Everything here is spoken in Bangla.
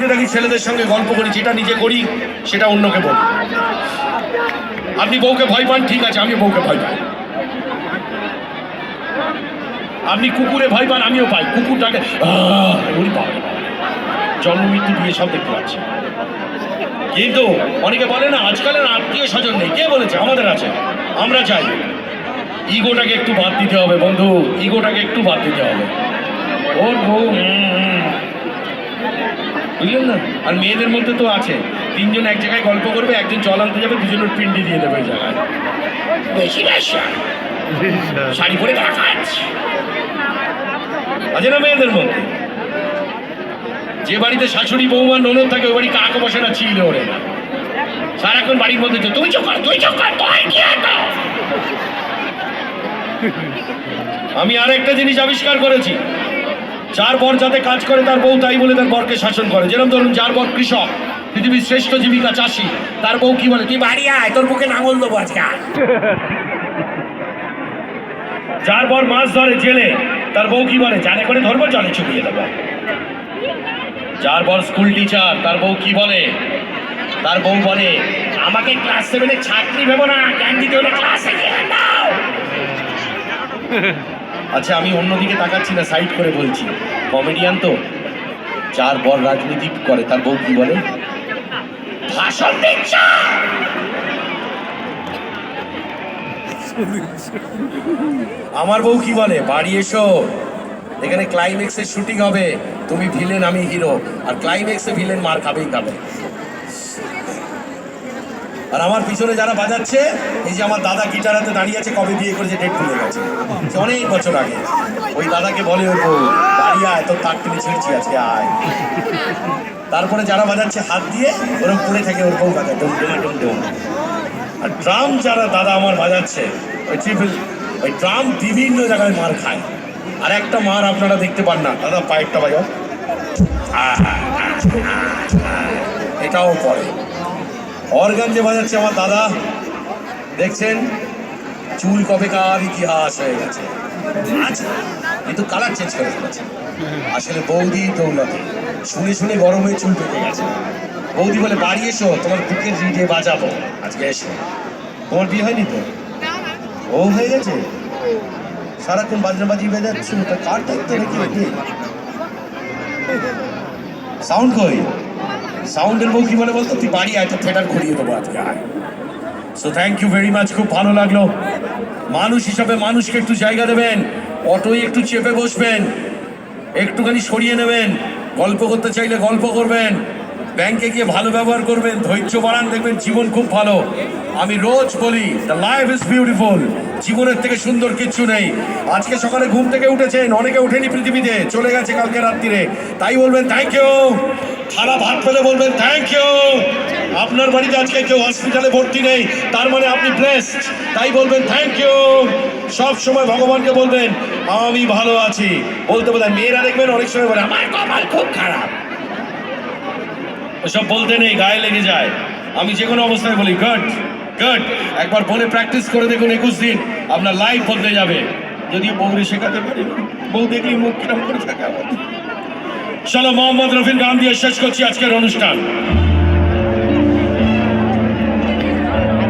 দেখতে থাকি ছেলেদের সঙ্গে গল্প করি, যেটা নিজে করি সেটা অন্যকে বলি। আপনি বউকে ভয় পান, ঠিক আছে, আমি বউকে ভয় পাই। আপনি কুকুরে ভয় পান, আমিও পাই। কুকুরটাকে জন্ম মৃত্যু দিয়ে সব দেখতে পাচ্ছি। কিন্তু অনেকে বলে না আজকালের আত্মীয় স্বজন নেই। কে বলেছে? আমাদের আছে। আমরা চাই ইগোটাকে একটু বাদ দিতে হবে বন্ধু, ইগোটাকে একটু বাদ দিতে হবে। ওর বউ বুঝলেন না? আর মেয়েদের মধ্যে তো আছে, তিনজন এক জায়গায় গল্প করবে, একজন জল আনতে যাবে, দুজনের পিন্ডি দিয়ে দেবে ওই জায়গায়। বেশি শাড়ি পরে দেখাচ্ছে আছে না মেয়েদের মধ্যে? যে বাড়িতে শাশুড়ি বৌমা ননদ থাকে ওই বাড়ি কাক বসে না, ছিল ওরে না, সারাক্ষণ বাড়ির মধ্যে তুই চোখার তুই চোখার। আমি আর একটা জিনিস আবিষ্কার করেছি, যার বর যাতে কাজ করে তার বউ তাই বলে তার বরকে শাসন করে। যেরকম ধরুন, যার বর কৃষক, পৃথিবীর শ্রেষ্ঠ জীবিকা চাষী, তার বউ কি বলে? তুই বাড়ি আয়, তোর বুকে নাঙল দেবো আজকে। যার বর মাছ ধরে জেলে, তার বউ কি বলে? জানে করে ধরবো, জলে চুপিয়ে দেবো। যার বর স্কুল টিচার, তার বউ কি বলে? তার বউ বলে আমাকে ক্লাস 7-এর ছাত্রী ভেবো না, জ্ঞান দিতে হলে ক্লাসে গিয়ে দাও। আচ্ছা, আমি অন্যদিকে তাকাচ্ছি না, সাইড করে বলছি, কমেডিয়ান তো। যার বর রাজনীতি করে তার বউ কি বলে? ভাষণ দিচ্ছে। আমার বউ কি বলে? বাড়ি এসো, এখানে ক্লাইম্যাক্সের শুটিং হবে, তুমি ভিলেন আমি হিরো, আর ক্লাইম্যাক্সে ভিলেন মার খাবেই খাবে। আর আমার পিছনে যারা বাজাচ্ছে, এই যে আমার দাদা গিটার হাতে দাঁড়িয়ে আছে, কবে বিয়ে করেছে ডেট ভুলে গেছে, অনেক বছর আগে। ওই দাদাকে বলে ওর বউ, বাড়ি আয়, তোর তাক টেনে ছিঁড়ছি আজকে, আয়। তারপরে যারা বাজাচ্ছে হাত দিয়ে, ওরকম পড়ে থাকে, ওর বউ বাজায় ডুম ডুমা ডুম ডুম। আর ড্রাম যারা দাদা আমার বাজাচ্ছে, ওই ট্রিপল, ওই ড্রাম বিভিন্ন জায়গায় মার খায়। আর একটা মার আপনারা দেখতে পান না, দাদা পাইপটা বাজাও, এটাও পড়ে। অর্গান যে বাজাচ্ছে আমার দাদা, দেখছেন চুল কবেকার ইতিহাস হয়ে গেছে, কিন্তু কালার চেঞ্জ করে ফেলেছে। আসলে বৌদি দৌলতে শুনে শুনে গরম হয়ে চুল পেকে গেছে। বৌদি বলে বাড়ি এসো, তোমার বুকের রিডে বাজাবো আজকে, এসো। তোমার বিয়ে হয়নি তো? ও হয়ে গেছে, সারাক্ষণ বাজনাবাজি বেজাচ্ছ, তা কার দায়িত্ব নাকি? সাউন্ড কই? সাউন্ডের বউ কি বলে বলতো? তুই বাড়ি আয়, তো থিয়েটার ঘুরিয়ে দেবো আজকে, আয়। So thank you very much, খুব ভালো লাগলো। মানুষ হিসাবে মানুষকে একটু জায়গা দেবেন, অটোয় একটু চেপে বসবেন, একটুখানি সরিয়ে নেবেন, গল্প করতে চাইলে গল্প করবেন, ব্যাংকে গিয়ে ভালো ব্যবহার করবেন, ধৈর্য বাড়ান, দেখবেন জীবন খুব ভালো। আমি রোজ বলি, দ্য লাইফ ইজ বিউটিফুল, জীবনের থেকে সুন্দর কিচ্ছু নেই। আজকে সকালে ঘুম থেকে উঠেছেন, অনেকে ওঠেনি পৃথিবীতে, চলে গেছে কালকে রাত্রিরে, তাই বলবেন থ্যাংক ইউ। থালা ভাত পেলে বলবেন থ্যাংক ইউ। আপনার বাড়িতে আজকে কেউ হসপিটালে ভর্তি নেই, তার মানে আপনি ব্লেসড, তাই বলবেন থ্যাংক ইউ। সব সময় ভগবানকে বলবেন আমি ভালো আছি। বলতে বলতে মেয়েরা দেখবেন অনেক সময় বলে আমার কপাল খুব খারাপ, ওসব বলতে নেই, গায়ে লেগে যায়। আমি যে কোনো অবস্থায় বলি গুড গুড। একবার বলে প্র্যাকটিস করে দেখুন, 21 দিন আপনার লাইফ বদলে যাবে। যদিও বউরে শেখাতে পারি, বউ দেখলেই মুখ কিরম করে থাকে আমার। চলো, মোহাম্মদ রফির গান দিয়ে শেষ করছি আজকের অনুষ্ঠান।